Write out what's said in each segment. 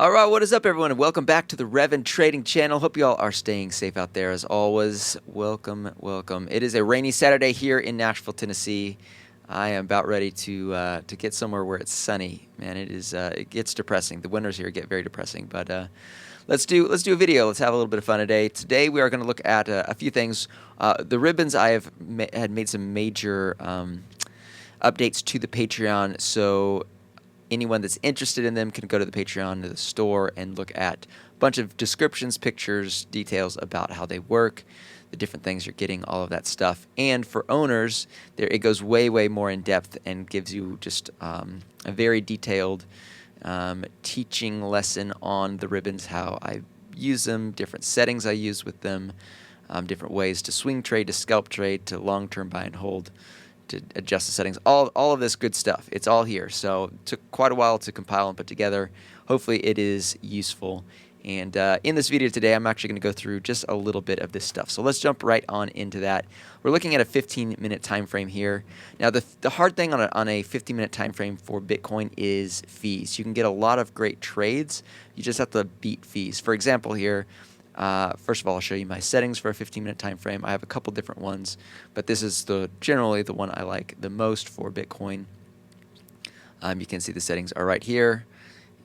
All right, what is up, everyone, and welcome back to the Revan Trading Channel. Hope you all are staying safe out there as always. Welcome, welcome. It is a rainy Saturday here in Nashville, Tennessee. I am about ready to get somewhere where it's sunny. Man, it gets depressing. The winters here get very depressing, but let's do a video. Let's have a little bit of fun today. Today we are going to look at a few things. The ribbons had made some major updates to the Patreon, so anyone that's interested in them can go to the Patreon, to the store, and look at a bunch of descriptions, pictures, details about how they work, the different things you're getting, all of that stuff. And for owners, it goes way, way more in depth and gives you just a very detailed teaching lesson on the ribbons, how I use them, different settings I use with them, different ways to swing trade, to scalp trade, to long-term buy and hold, to adjust the settings, all of this good stuff. It's all here. So it took quite a while to compile and put together. Hopefully it is useful. And in this video today, I'm actually going to go through just a little bit of this stuff. So let's jump right on into that. We're looking at a 15-minute time frame here. Now, the hard thing on a 15-minute time frame for Bitcoin is fees. You can get a lot of great trades. You just have to beat fees. For example, here, first of all, I'll show you my settings for a 15-minute time frame. I have a couple different ones, but this is generally the one I like the most for Bitcoin. You can see the settings are right here,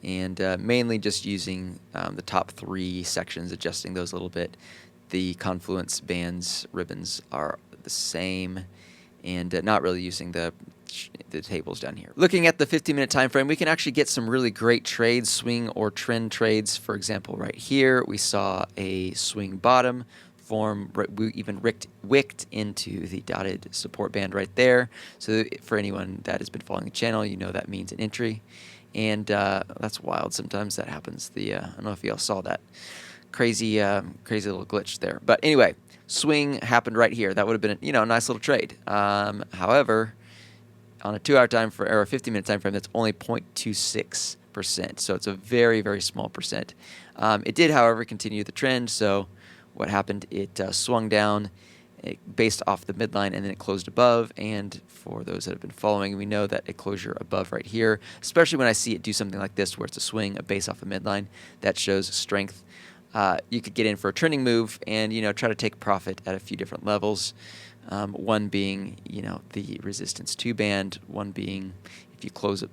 and mainly just using the top three sections, adjusting those a little bit. The confluence bands, ribbons are the same, and not really using the tables down here. Looking at the 15-minute time frame, we can actually get some really great trades, swing or trend trades. For example, right here, we saw a swing bottom form. We even wicked into the dotted support band right there. So for anyone that has been following the channel, you know that means an entry. And that's wild. Sometimes that happens. I don't know if you all saw that crazy little glitch there. But anyway, swing happened right here. That would have been a nice little trade. However, on a 2-hour time frame or a 15-minute time frame, that's only 0.26%. So it's a very, very small percent. It did, however, continue the trend. So what happened? It swung down based off the midline, and then it closed above. And for those that have been following, we know that a closure above right here, especially when I see it do something like this, where it's a swing, a base off a midline, that shows strength. You could get in for a trending move and try to take profit at a few different levels. One being the resistance 2 band. One being if you close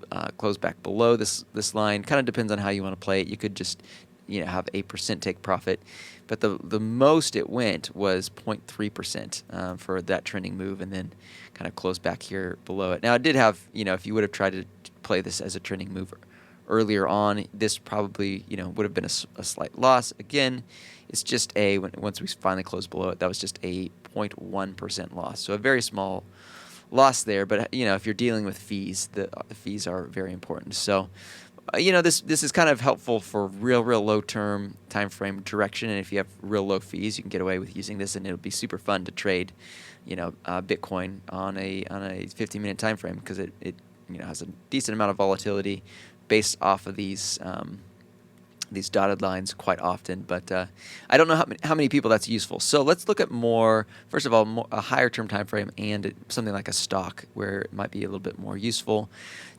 back below this line. Kind of depends on how you want to play it. You could just have a % take profit, but the most it went was 0.3% for that trending move, and then kind of close back here below it. Now it did have if you would have tried to play this as a trending move earlier on, this probably would have been a slight loss. Again, it's just once we finally closed below it, that was just a 0.1% loss. So a very small loss there, but if you're dealing with fees, the fees are very important. So this is kind of helpful for real low term time frame direction, and if you have real low fees, you can get away with using this, and it'll be super fun to trade Bitcoin on a 15-minute time frame, because it has a decent amount of volatility based off of these dotted lines quite often, but I don't know how many people that's useful. So let's look at first of all, a higher term time frame and something like a stock, where it might be a little bit more useful.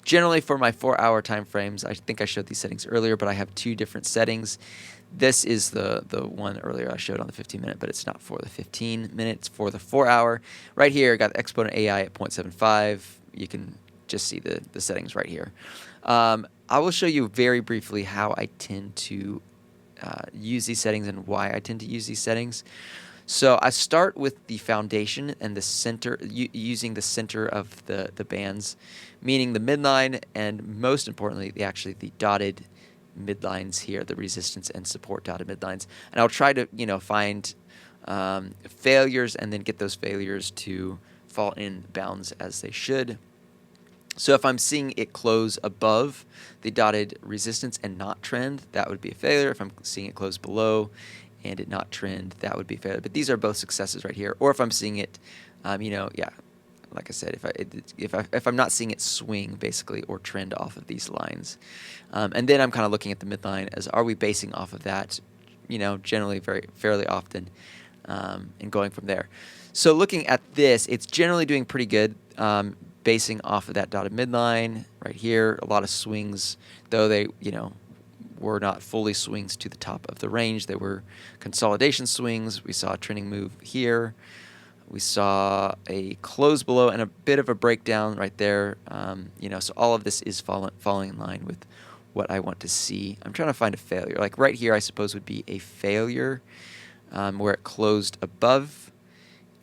Generally, for my 4-hour time frames, I think I showed these settings earlier, but I have 2 different settings. This is the one earlier I showed on the 15-minute, but it's not for the 15 minutes, for the 4-hour. Right here, I got the Exponent AI at 0.75. You can just see the settings right here. I will show you very briefly how I tend to use these settings and why I tend to use these settings. So I start with the foundation and the center, using the center of the bands, meaning the midline, and most importantly, the dotted midlines here, the resistance and support dotted midlines. And I'll try to find failures, and then get those failures to fall in bounds as they should. So if I'm seeing it close above the dotted resistance and not trend, that would be a failure. If I'm seeing it close below and it not trend, that would be a failure. But these are both successes right here. Or if I'm seeing it, like I said, if I'm not seeing it swing basically or trend off of these lines, and then I'm kind of looking at the midline as, are we basing off of that? Generally fairly often, and going from there. So looking at this, it's generally doing pretty good. Basing off of that dotted midline right here. A lot of swings, though they, were not fully swings to the top of the range. They were consolidation swings. We saw a trending move here. We saw a close below and a bit of a breakdown right there. So all of this is falling in line with what I want to see. I'm trying to find a failure. Like right here, I suppose would be a failure where it closed above.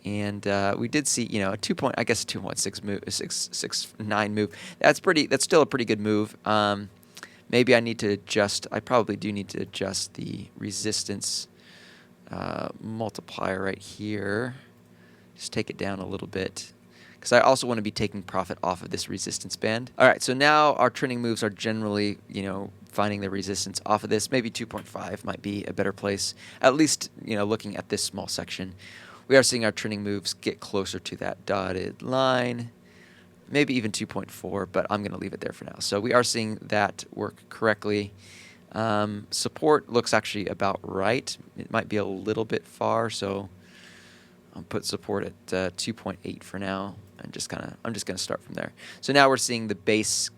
And we did see, a 2.6 move, 669 move. That's still a pretty good move. Maybe I need to adjust. I probably do need to adjust the resistance multiplier right here. Just take it down a little bit, because I also want to be taking profit off of this resistance band. All right, so now our trending moves are generally, finding the resistance off of this. Maybe 2.5 might be a better place, at least, looking at this small section. We are seeing our trending moves get closer to that dotted line, maybe even 2.4, but I'm going to leave it there for now. So we are seeing that work correctly. Support looks actually about right. It might be a little bit far, so I'll put support at 2.8 for now, and I'm just gonna start from there. So now we're seeing the base,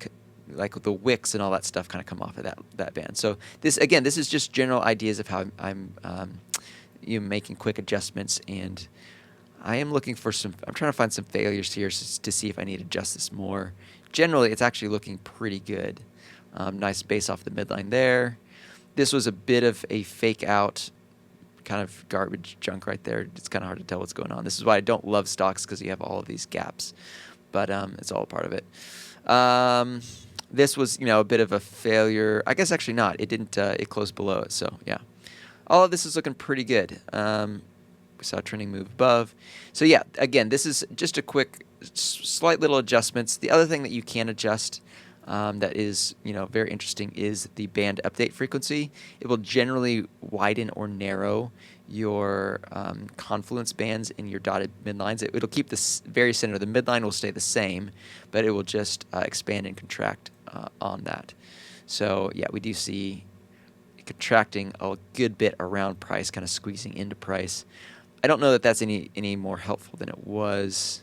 like the wicks and all that stuff, kind of come off of that band. So this is just general ideas of how I'm making quick adjustments, and I am looking for I'm trying to find some failures here to see if I need to adjust this more. Generally, it's actually looking pretty good. Nice base off the midline there. This was a bit of a fake out, kind of garbage junk right there. It's kind of hard to tell what's going on. This is why I don't love stocks, because you have all of these gaps, but it's all a part of it. This was, a bit of a failure. I guess actually not. It didn't. It closed below it. So yeah, all of this is looking pretty good. We saw a trending move above. So yeah, again, this is just a quick, slight little adjustments. The other thing that you can adjust that is, very interesting is the band update frequency. It will generally widen or narrow your confluence bands in your dotted midlines. It'll keep the very center. The midline will stay the same, but it will just expand and contract on that. So yeah, we do see contracting a good bit around price, kind of squeezing into price. I don't know that that's any more helpful than it was.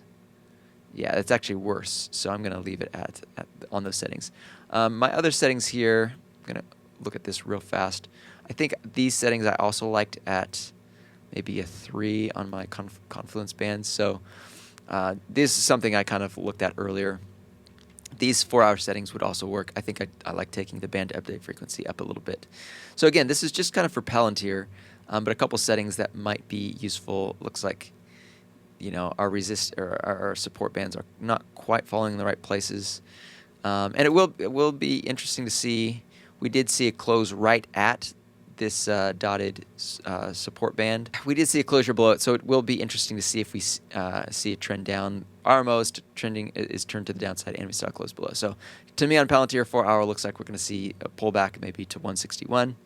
Yeah, it's actually worse, so I'm going to leave it on those settings. My other settings here, I'm going to look at this real fast. I think these settings I also liked at maybe a 3 on my confluence bands. So this is something I kind of looked at earlier. These 4-hour settings would also work. I think I like taking the band update frequency up a little bit. So again, this is just kind of for Palantir, but a couple settings that might be useful. Looks like our support bands are not quite falling in the right places, and it will be interesting to see. We did see a close right at this dotted support band. We did see a closure below it, so it will be interesting to see if we see a trend down. RMO is turned to the downside, and we saw a close below. So to me on Palantir, 4-hour looks like we're going to see a pullback maybe to 161. We'll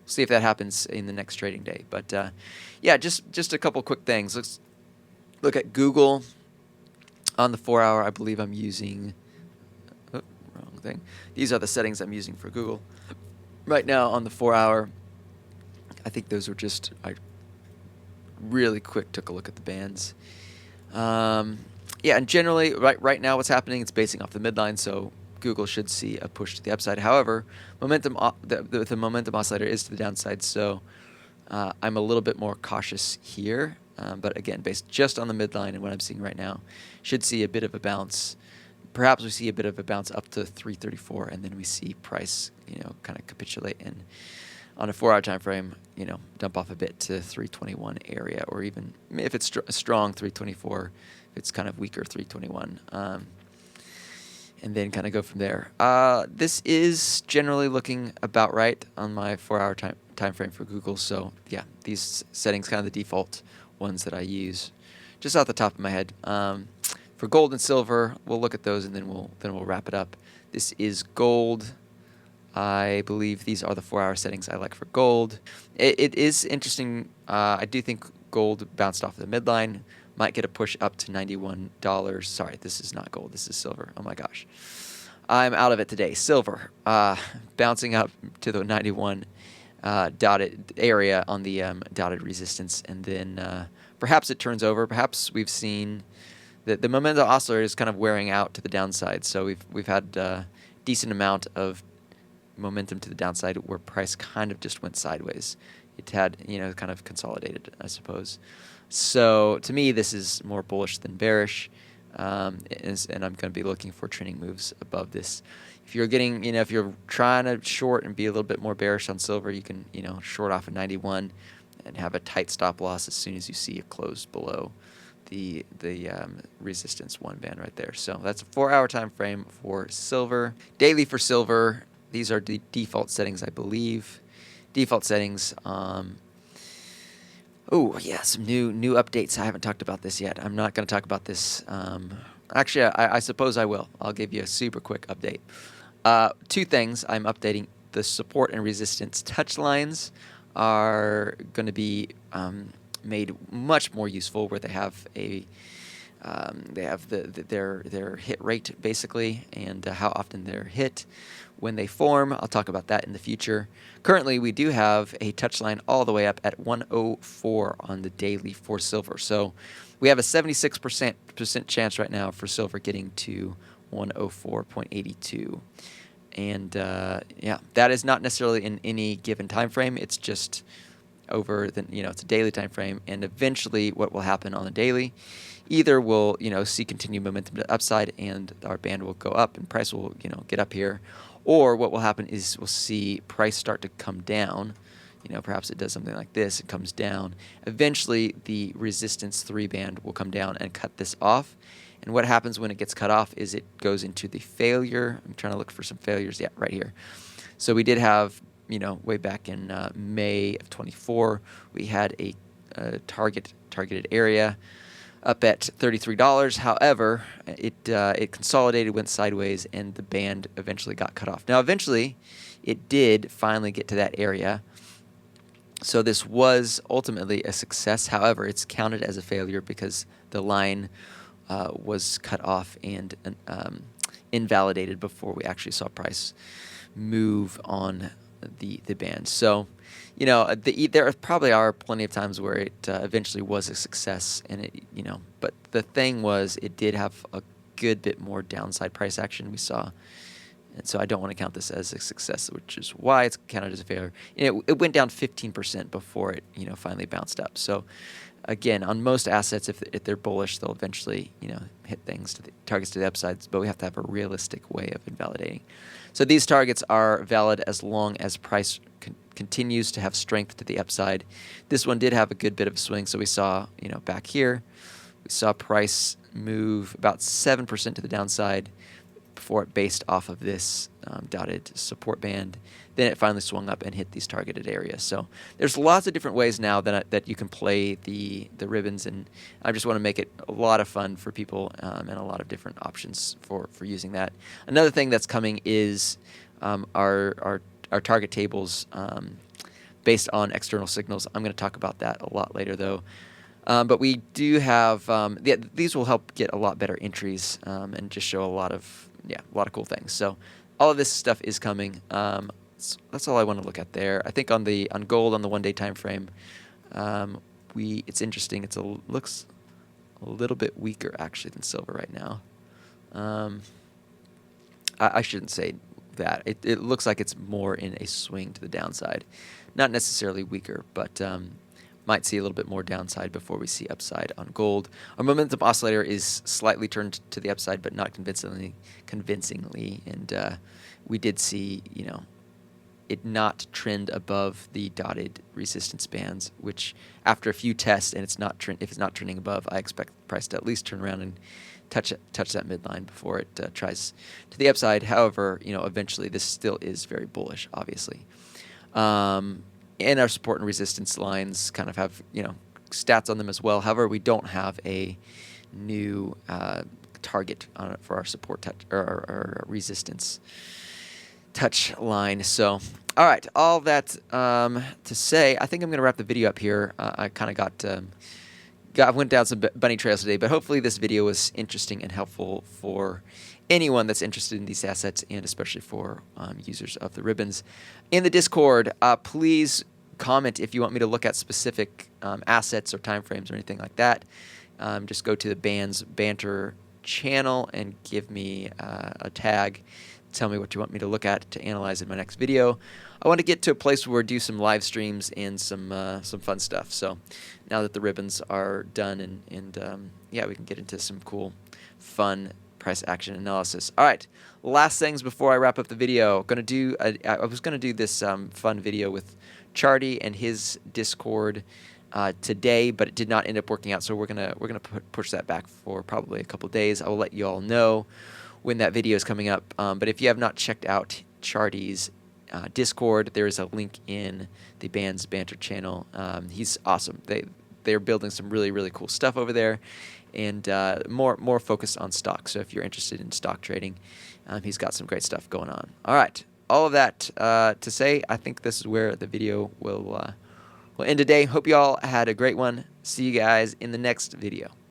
see if that happens in the next trading day. But yeah, just a couple quick things. Let's look at Google on the 4-hour. I believe I'm using wrong thing. These are the settings I'm using for Google right now on the 4-hour. I think those were just, I really quick took a look at the bands. Yeah, and generally right now what's happening, it's basing off the midline, so Google should see a push to the upside. However, the momentum oscillator is to the downside, so I'm a little bit more cautious here. But again, based just on the midline and what I'm seeing right now, should see a bit of a bounce. Perhaps we see a bit of a bounce up to 334, and then we see price, kind of capitulate and on a 4-hour time frame, dump off a bit to 321 area, or even if it's strong 324, if it's kind of weaker 321, and then kind of go from there. This is generally looking about right on my 4-hour time frame for Google. So yeah, these settings kind of the default ones that I use, just off the top of my head. For gold and silver, we'll look at those and then we'll wrap it up. This is gold. I believe these are the 4-hour settings I like for gold. It is interesting. I do think gold bounced off the midline. Might get a push up to $91. Sorry, this is not gold. This is silver. Oh my gosh. I'm out of it today. Silver bouncing up to the 91 dotted area on the dotted resistance, and then perhaps it turns over. Perhaps we've seen that the momentum oscillator is kind of wearing out to the downside. So we've had a decent amount of momentum to the downside where price kind of just went sideways. It had, kind of consolidated, I suppose. So to me, this is more bullish than bearish, and I'm going to be looking for trending moves above this. If you're getting, if you're trying to short and be a little bit more bearish on silver, you can, short off at 91 and have a tight stop loss as soon as you see it close below the resistance 1 band right there. So that's a 4-hour time frame for silver. Daily for silver, these are the default settings, I believe. Default settings. Oh yeah, some new updates. I haven't talked about this yet. I'm not going to talk about this. Actually, I suppose I will. I'll give you a super quick update. 2 things. I'm updating the support and resistance touch lines are going to be made much more useful, where they have their hit rate basically, and how often they're hit when they form. I'll talk about that in the future. Currently, we do have a touch line all the way up at 104 on the daily for silver. So we have a 76% chance right now for silver getting to 104.82. And yeah, that is not necessarily in any given time frame. It's just over the, it's a daily time frame. And eventually what will happen on the daily, either we'll, see continued momentum to the upside and our band will go up and price will, get up here. Or what will happen is we'll see price start to come down. Perhaps it does something like this. It comes down. Eventually, the resistance 3 band will come down and cut this off. And what happens when it gets cut off is it goes into the failure. I'm trying to look for some failures. Yeah, right here. So we did have, way back in May of 24, we had a targeted area up at $33. However, it consolidated, went sideways, and the band eventually got cut off. Now, eventually, it did finally get to that area. So this was ultimately a success. However, it's counted as a failure because the line was cut off and invalidated before we actually saw price move on the band. So, there probably are plenty of times where it eventually was a success, and it, but the thing was it did have a good bit more downside price action we saw. And so I don't want to count this as a success, which is why it's counted as a failure. It went down 15% before it, finally bounced up. So again, on most assets, if they're bullish, they'll eventually, hit things to the targets to the upsides. But we have to have a realistic way of invalidating. So these targets are valid as long as price continues to have strength to the upside. This one did have a good bit of a swing. So we saw, back here, we saw price move about 7% to the downside before it based off of this dotted support band. Then it finally swung up and hit these targeted areas. So there's lots of different ways now that you can play the ribbons, and I just want to make it a lot of fun for people and a lot of different options for using that. Another thing that's coming is our target tables based on external signals. I'm going to talk about that a lot later, though. But we do have these will help get a lot better entries and just show a lot of cool things. So all of this stuff is coming. That's all I want to look at there. I think on gold on the 1-day time frame, it's interesting. Looks a little bit weaker actually than silver right now. I shouldn't say that. It looks like it's more in a swing to the downside, not necessarily weaker, but might see a little bit more downside before we see upside on gold. Our momentum oscillator is slightly turned to the upside, but not convincingly. And we did see, it not trend above the dotted resistance bands, which after a few tests and if it's not trending above, I expect the price to at least turn around and touch that midline before it tries to the upside. However, eventually this still is very bullish, obviously. And our support and resistance lines kind of have, stats on them as well. However, we don't have a new target on it for our support touch or our resistance touch line. So, all right, all that to say, I think I'm going to wrap the video up here. I kind of went down some bunny trails today, but hopefully this video was interesting and helpful for anyone that's interested in these assets, and especially for users of the ribbons. In the Discord, please comment if you want me to look at specific assets or timeframes or anything like that. Just go to the Bands Banter channel and give me a tag tell me what you want me to look at to analyze in my next video. I want to get to a place where we do some live streams and some fun stuff. So now that the ribbons are done, and yeah, we can get into some cool, fun price action analysis. All right, last things before I wrap up the video. I was gonna do this fun video with Chardy and his Discord today, but it did not end up working out. So we're gonna push that back for probably a couple days. I will let you all know when that video is coming up. But if you have not checked out Chardy's Discord, there is a link in the band's banter channel. He's awesome. They're building some really cool stuff over there, and more focused on stock. So if you're interested in stock trading, he's got some great stuff going on. All right, all of that to say, I think this is where the video will end today. Hope you all had a great one. See you guys in the next video.